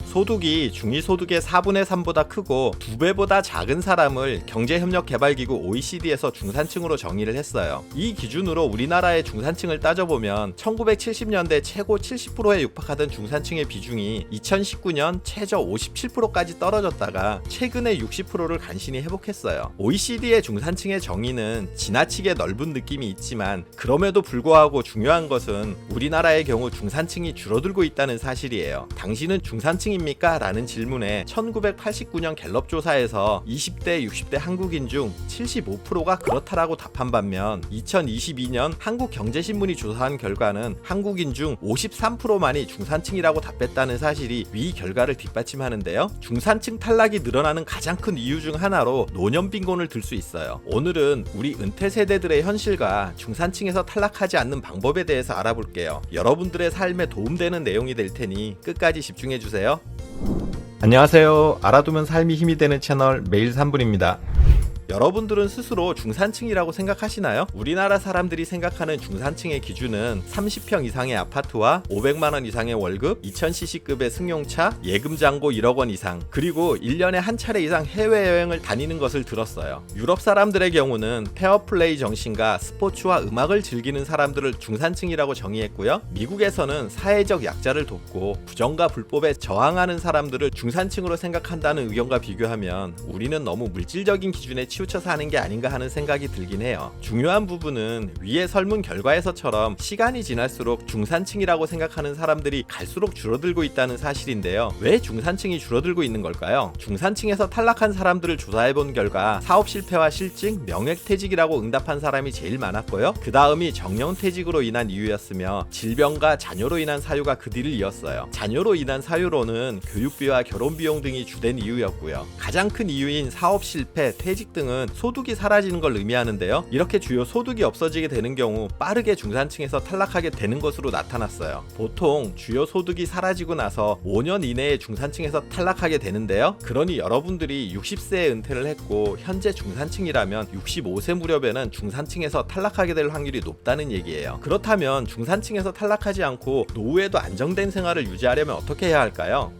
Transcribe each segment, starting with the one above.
소득이 중위소득의 4분의 3보다 크고 2배보다 작은 사람을 경제협력개발기구 OECD에서 중산층으로 정의를 했어요. 이 기준으로 우리나라의 중산층을 따져보면 1970년대 최고 70%에 육박하던 중산층의 비중이 2019년 최저 57%까지 떨어졌다가 최근에 60%를 간신히 회복했어요. OECD의 중산층의 정의는 지나치게 넓은 느낌이 있지만 그럼에도 불구하고 중요한 것은 우리나라의 경우 중산층이 줄어들고 있다는 사실이에요. 당신은 중산층입니까? 라는 질문에 1989년 갤럽 조사에서 20대, 60대 한국인 중 75%가 그렇다라고 답한 반면 2022년 한국경제신문이 조사한 결과는 한국인 중 53%만이 중산층이라고 답했다는 사실이 위 결과를 뒷받침하는데요. 중산층 탈락이 늘어나는 가장 큰 이유 중 하나로 노년 빈곤을 들 수 있어요. 오늘은 우리 은퇴 세대들의 현실과 중산층에서 탈락하지 않는 방법에 대해서 알아볼게요. 여러분들의 삶에 도움되는 내용이 될 테니 끝까지 집중해 주세요. 안녕하세요. 알아두면 삶이 힘이 되는 채널 매일 3분입니다. 여러분들은 스스로 중산층이라고 생각하시나요? 우리나라 사람들이 생각하는 중산층의 기준은 30평 이상의 아파트와 500만원 이상의 월급, 2000cc급의 승용차, 예금잔고 1억원 이상, 그리고 1년에 한 차례 이상 해외여행을 다니는 것을 들었어요. 유럽 사람들의 경우는 페어플레이 정신과 스포츠와 음악을 즐기는 사람들을 중산층이라고 정의했고요. 미국에서는 사회적 약자를 돕고 부정과 불법에 저항하는 사람들을 중산층으로 생각한다는 의견과 비교하면 우리는 너무 물질적인 기준에 치우쳐서 하는 게 아닌가 하는 생각이 들긴 해요. 중요한 부분은 위의 설문 결과에서처럼 시간이 지날수록 중산층이라고 생각하는 사람들이 갈수록 줄어들고 있다는 사실인데요. 왜 중산층이 줄어들고 있는 걸까요? 중산층에서 탈락한 사람들을 조사해본 결과 사업 실패와 실직, 명예퇴직이라고 응답한 사람이 제일 많았고요. 그 다음이 정년퇴직으로 인한 이유였으며 질병과 자녀로 인한 사유가 그 뒤를 이었어요. 자녀로 인한 사유로는 교육비와 결혼비용 등이 주된 이유였고요. 가장 큰 이유인 사업 실패, 퇴직 등은 소득이 사라지는 걸 의미하는데요. 이렇게 주요 소득이 없어지게 되는 경우 빠르게 중산층에서 탈락하게 되는 것으로 나타났어요. 보통 주요 소득이 사라지고 나서 5년 이내에 중산층에서 탈락하게 되는데요. 그러니 여러분들이 60세에 은퇴를 했고 현재 중산층이라면 65세 무렵에는 중산층에서 탈락하게 될 확률이 높다는 얘기예요. 그렇다면 중산층에서 탈락하지 않고 노후에도 안정된 생활을 유지하려면 어떻게 해야 할까요?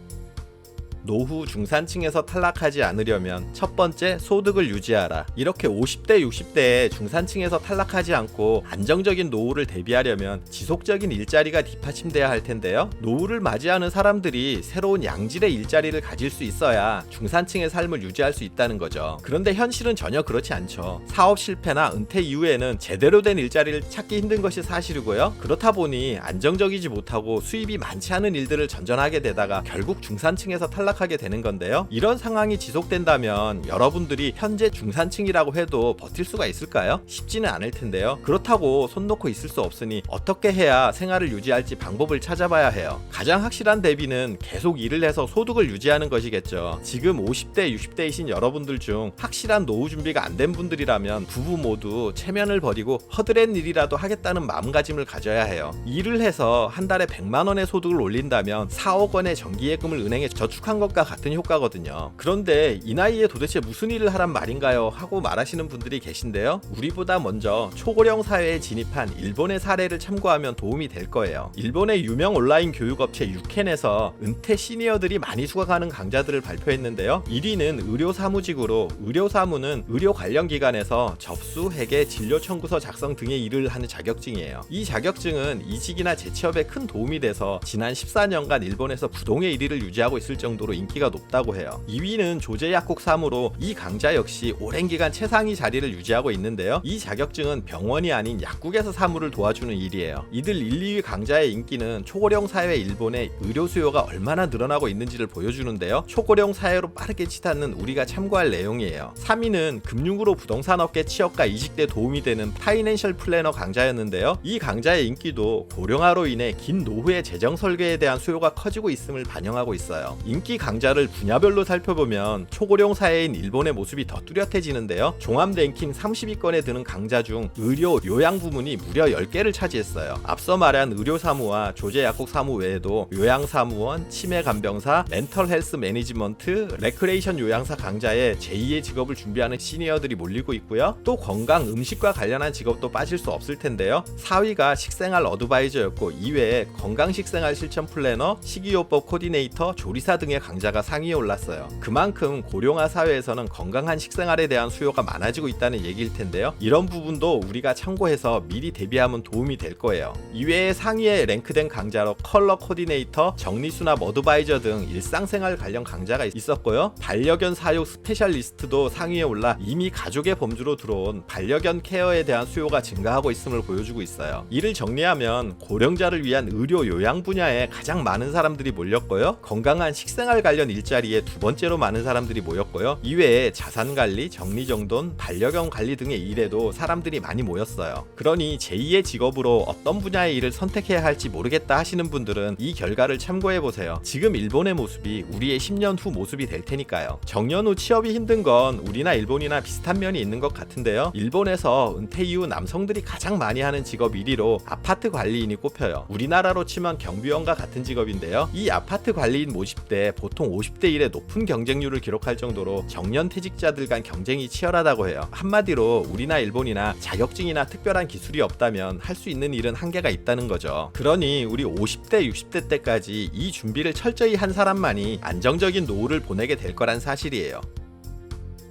노후 중산층에서 탈락하지 않으려면 첫 번째, 소득을 유지하라. 이렇게 50대, 60대에 중산층에서 탈락하지 않고 안정적인 노후를 대비하려면 지속적인 일자리가 뒷받침돼야 할 텐데요. 노후를 맞이하는 사람들이 새로운 양질의 일자리를 가질 수 있어야 중산층의 삶을 유지할 수 있다는 거죠. 그런데 현실은 전혀 그렇지 않죠. 사업 실패나 은퇴 이후에는 제대로 된 일자리를 찾기 힘든 것이 사실이고요. 그렇다 보니 안정적이지 못하고 수입이 많지 않은 일들을 전전하게 되다가 결국 중산층에서 탈락하게 되는 건데요. 이런 상황이 지속된다면 여러분들이 현재 중산층이라고 해도 버틸 수가 있을까요? 쉽지는 않을 텐데요. 그렇다고 손 놓고 있을 수 없으니 어떻게 해야 생활을 유지할지 방법을 찾아봐야 해요. 가장 확실한 대비는 계속 일을 해서 소득을 유지하는 것이겠죠. 지금 50대, 60대이신 여러분들 중 확실한 노후 준비가 안 된 분들이라면 부부 모두 체면을 버리고 허드렛 일이라도 하겠다는 마음가짐을 가져야 해요. 일을 해서 한 달에 100만 원의 소득을 올린다면 4억 원의 정기예금을 은행에 저축한 것과 같은 효과거든요. 그런데 이 나이에 도대체 무슨 일을 하란 말인가요? 하고 말하시는 분들이 계신데요. 우리보다 먼저 초고령 사회에 진입한 일본의 사례를 참고하면 도움이 될 거예요. 일본의 유명 온라인 교육업체 유켄에서 은퇴 시니어들이 많이 수강하는 강좌들을 발표했는데요. 1위는 의료사무직으로, 의료사무는 의료 관련 기관에서 접수, 회계, 진료 청구서 작성 등의 일을 하는 자격증이에요. 이 자격증은 이직이나 재취업에 큰 도움이 돼서 지난 14년간 일본에서 부동의 1위를 유지하고 있을 정도로 인기가 높다고 해요. 2위는 조제약국 사무로, 이 강좌 역시 오랜 기간 최상위 자리를 유지하고 있는데요. 이 자격증은 병원이 아닌 약국에서 사무를 도와주는 일이에요. 이들 1, 2위 강좌의 인기는 초고령 사회 일본의 의료 수요가 얼마나 늘어나고 있는지를 보여주는데요. 초고령 사회로 빠르게 치닫는 우리가 참고할 내용이에요. 3위는 금융으로 부동산업계 취업과 이직에 도움이 되는 파이낸셜 플래너 강좌였는데요. 이 강좌의 인기도 고령화로 인해 긴 노후의 재정 설계에 대한 수요가 커지고 있음을 반영하고 있어요. 인기 강자를 분야별로 살펴보면 초고령 사회인 일본의 모습이 더 뚜렷해지는데요. 종합 랭킹 30위권에 드는 강자 중 의료, 요양 부문이 무려 10개를 차지했어요. 앞서 말한 의료사무와 조제약국사무 외에도 요양사무원, 치매간병사, 멘털 헬스 매니지먼트, 레크레이션 요양사 강자에 제2의 직업을 준비하는 시니어들이 몰리고 있고요. 또 건강, 음식과 관련한 직업도 빠질 수 없을 텐데요. 4위가 식생활 어드바이저였고 이외에 건강식생활 실천 플래너, 식이요법 코디네이터, 조리사 등의 강자가 상위에 올랐어요. 그만큼 고령화 사회에서는 건강한 식생활에 대한 수요가 많아지고 있다는 얘기일 텐데요. 이런 부분도 우리가 참고해서 미리 대비하면 도움이 될 거예요. 이외에 상위에 랭크된 강자로 컬러 코디네이터, 정리수납 어드바이저 등 일상생활 관련 강자가 있었고요. 반려견 사육 스페셜리스트도 상위에 올라 이미 가족의 범주로 들어온 반려견 케어에 대한 수요가 증가하고 있음을 보여주고 있어요. 이를 정리하면 고령자를 위한 의료 요양 분야에 가장 많은 사람들이 몰렸고요. 건강한 식생활 관련 일자리에 두 번째로 많은 사람들이 모였고요. 이외에 자산관리, 정리정돈, 반려견 관리 등의 일에도 사람들이 많이 모였어요. 그러니 제2의 직업으로 어떤 분야의 일을 선택해야 할지 모르겠다 하시는 분들은 이 결과를 참고해보세요. 지금 일본의 모습이 우리의 10년 후 모습이 될 테니까요. 정년 후 취업이 힘든 건 우리나 일본이나 비슷한 면이 있는 것 같은데요. 일본에서 은퇴 이후 남성들이 가장 많이 하는 직업 1위로 아파트 관리인이 꼽혀요. 우리나라로 치면 경비원과 같은 직업인데요. 이 아파트 관리인 모집 때 보통 50대 1의 높은 경쟁률을 기록할 정도로 정년 퇴직자들 간 경쟁이 치열하다고 해요. 한마디로 우리나 일본이나 자격증이나 특별한 기술이 없다면 할 수 있는 일은 한계가 있다는 거죠. 그러니 우리 50대, 60대 때까지 이 준비를 철저히 한 사람만이 안정적인 노후를 보내게 될 거란 사실이에요.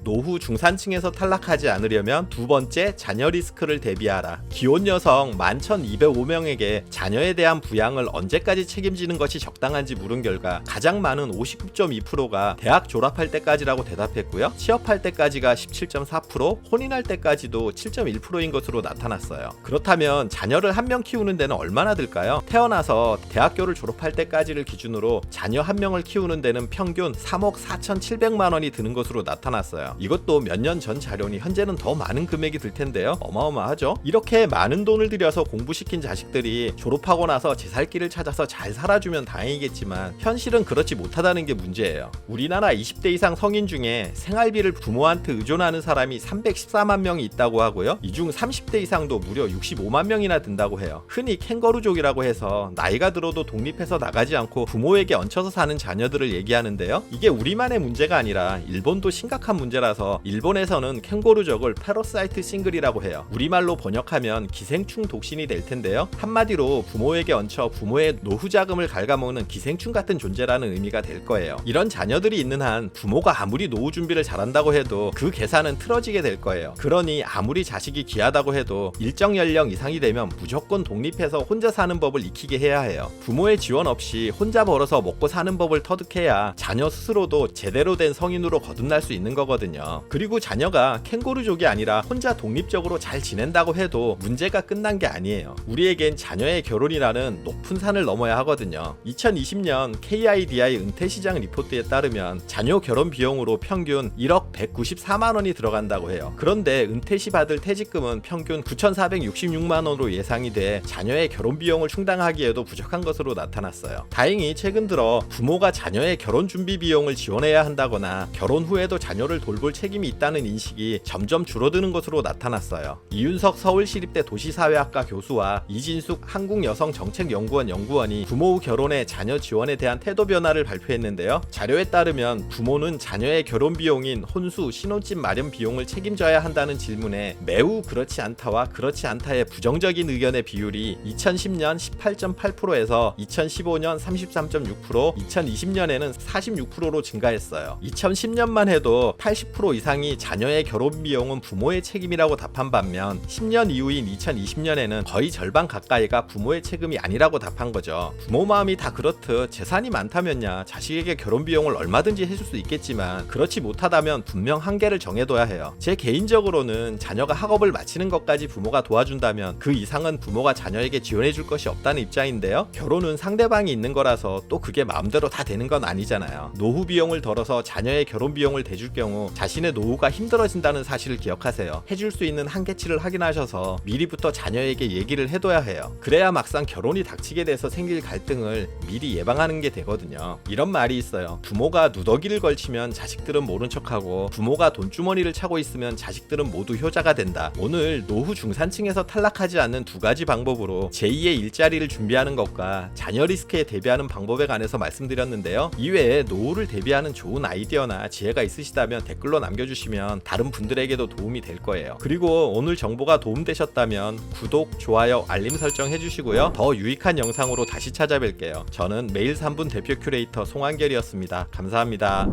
노후 중산층에서 탈락하지 않으려면 두 번째, 자녀 리스크를 대비하라. 기혼 여성 11,205명에게 자녀에 대한 부양을 언제까지 책임지는 것이 적당한지 물은 결과 가장 많은 59.2%가 대학 졸업할 때까지라고 대답했고요. 취업할 때까지가 17.4%, 혼인할 때까지도 7.1%인 것으로 나타났어요. 그렇다면 자녀를 한 명 키우는 데는 얼마나 들까요? 태어나서 대학교를 졸업할 때까지를 기준으로 자녀 한 명을 키우는 데는 평균 3억 4,700만 원이 드는 것으로 나타났어요. 이것도 몇 년 전 자료니 현재는 더 많은 금액이 들 텐데요. 어마어마하죠? 이렇게 많은 돈을 들여서 공부시킨 자식들이 졸업하고 나서 제 살 길을 찾아서 잘 살아주면 다행이겠지만 현실은 그렇지 못하다는 게 문제예요. 우리나라 20대 이상 성인 중에 생활비를 부모한테 의존하는 사람이 314만 명이 있다고 하고요. 이 중 30대 이상도 무려 65만 명이나 든다고 해요. 흔히 캥거루족이라고 해서 나이가 들어도 독립해서 나가지 않고 부모에게 얹혀서 사는 자녀들을 얘기하는데요. 이게 우리만의 문제가 아니라 일본도 심각한 문제라서 일본에서는 캥거루족을 패러사이트 싱글이라고 해요. 우리말로 번역하면 기생충 독신이 될 텐데요. 한마디로 부모에게 얹혀 부모의 노후 자금을 갉아먹는 기생충 같은 존재라는 의미가 될 거예요. 이런 자녀들이 있는 한 부모가 아무리 노후 준비를 잘한다고 해도 그 계산은 틀어지게 될 거예요. 그러니 아무리 자식이 귀하다고 해도 일정 연령 이상이 되면 무조건 독립해서 혼자 사는 법을 익히게 해야 해요. 부모의 지원 없이 혼자 벌어서 먹고 사는 법을 터득해야 자녀 스스로도 제대로 된 성인으로 거듭날 수 있는 거거든요. 그리고 자녀가 캥거루족이 아니라 혼자 독립적으로 잘 지낸다고 해도 문제가 끝난 게 아니에요. 우리에겐 자녀의 결혼이라는 높은 산을 넘어야 하거든요. 2020년 KIDI 은퇴시장 리포트에 따르면 자녀 결혼 비용으로 평균 1억 194만 원이 들어간다고 해요. 그런데 은퇴 시 받을 퇴직금은 평균 9,466만 원으로 예상이 돼 자녀의 결혼 비용을 충당하기에도 부족한 것으로 나타났어요. 다행히 최근 들어 부모가 자녀의 결혼 준비 비용을 지원해야 한다거나 결혼 후에도 자녀를 돌볼 책임이 있다는 인식이 점점 줄어드는 것으로 나타났어요. 이윤석 서울시립대 도시사회학과 교수와 이진숙 한국여성정책연구원 연구원이 부모 후 결혼에 자녀 지원에 대한 태도 변화를 발표했는데요. 자료에 따르면 부모는 자녀의 결혼 비용인 혼수, 신혼집 마련 비용을 책임져야 한다는 질문에 매우 그렇지 않다와 그렇지 않다의 부정적인 의견의 비율이 2010년 18.8%에서 2015년 33.6%, 2020년에는 46%로 증가했어요. 2010년만 해도 80% 이상이 자녀의 결혼 비용은 부모의 책임이라고 답한 반면 10년 이후인 2020년에는 거의 절반 가까이가 부모의 책임이 아니라고 답한 거죠. 부모 마음이 다 그렇듯 재산이 많다면야 자식에게 결혼 비용을 얼마든지 해줄 수 있겠지만 그렇지 못하다면 분명 한계를 정해둬야 해요. 제 개인적으로는 자녀가 학업을 마치는 것까지 부모가 도와준다면 그 이상은 부모가 자녀에게 지원해줄 것이 없다는 입장인데요. 결혼은 상대방이 있는 거라서 또 그게 마음대로 다 되는 건 아니잖아요. 노후 비용을 덜어서 자녀의 결혼 비용을 대줄 경우 자신의 노후가 힘들어진다는 사실을 기억하세요. 해줄 수 있는 한계치를 확인하셔서 미리부터 자녀에게 얘기를 해둬야 해요. 그래야 막상 결혼이 닥치게 돼서 생길 갈등을 미리 예방하는 게 되거든요. 이런 말이 있어요. 부모가 누더기를 걸치면 자식들은 모른 척하고 부모가 돈주머니를 차고 있으면 자식들은 모두 효자가 된다. 오늘 노후 중산층에서 탈락하지 않는 두 가지 방법으로 제2의 일자리를 준비하는 것과 자녀 리스크에 대비하는 방법에 관해서 말씀드렸는데요. 이외에 노후를 대비하는 좋은 아이디어나 지혜가 있으시다면 댓글로 남겨주시면 다른 분들에게도 도움이 될 거예요. 그리고 오늘 정보가 도움되셨다면 구독, 좋아요, 알림 설정 해주시고요. 더 유익한 영상으로 다시 찾아뵐게요. 저는 매일 3분 대표 큐레이터 송한결이었습니다. 감사합니다.